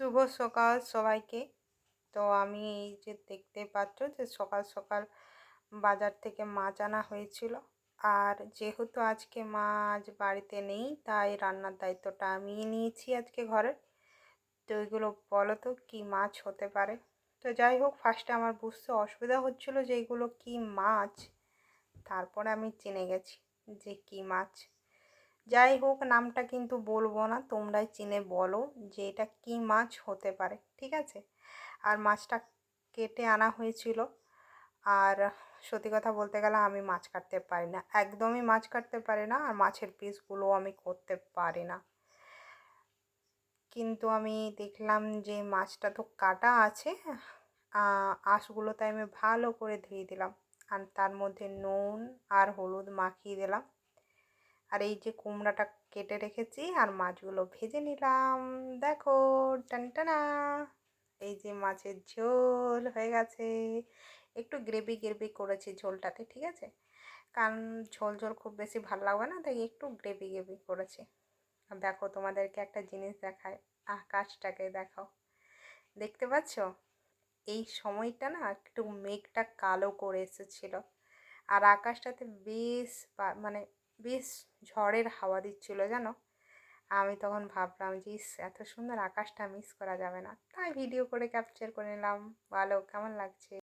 শুভ সকাল সবাইকে। তো আমি এই যে দেখতে পাচ্ছ যে সকাল সকাল বাজার থেকে মাছ আনা হয়েছিল। আর যেহেতু আজকে মা আজ বাড়িতে নেই, তাই রান্নার দায়িত্বটা আমিই নিয়েছি আজকে ঘরের। তো এগুলো বলো তো কী মাছ হতে পারে। তো যাই হোক, ফার্স্টে আমার বুঝতে অসুবিধা হচ্ছিল যে এগুলো কী মাছ, তারপরে আমি চিনে গেছি যে কী মাছ। যাই হোক, নামটা কিন্তু বলবো না, তোমরাই চিনে বলো যে এটা কী মাছ হতে পারে, ঠিক আছে। আর মাছটা কেটে আনা হয়েছিল। আর সত্যি কথা বলতে গেলে আমি মাছ কাটতে পারি না, একদমই মাছ কাটতে পারি না, আর মাছের পিসগুলো আমি করতে পারি না। কিন্তু আমি দেখলাম যে মাছটা তো কাটা আছে, আঁশগুলোতে আমি ভালো করে ধুয়ে দিলাম, আর তার মধ্যে নুন আর হলুদ মাখিয়ে দিলাম। আর এই যে কুমড়াটা কেটে রেখেছি আর মাছগুলো ভেজে নিলাম। দেখো, টানটানা, এই যে মাছের ঝোল হয়ে গেছে। একটু গ্রেভি গ্রেভি করেছি ঝোলটাতে, ঠিক আছে, কারণ ঝোল ঝোল খুব বেশি ভালো লাগবে না, তাই একটু গ্রেভি গ্রেভি করেছি। আর দেখো, তোমাদেরকে একটা জিনিস দেখায়, আকাশটাকে দেখাও, দেখতে পাচ্ছ এই সময়টা না একটু মেঘটা কালো করে এসেছিল, আর আকাশটাতে বেশ মানে বেশ ঝড়ের হাওয়া দিচ্ছিল জানো। আমি তখন ভাবলাম যে ইস, এত সুন্দর আকাশটা মিস করা যাবে না, তাই ভিডিও করে ক্যাপচার করে নিলাম। ভালো, কেমন লাগছে?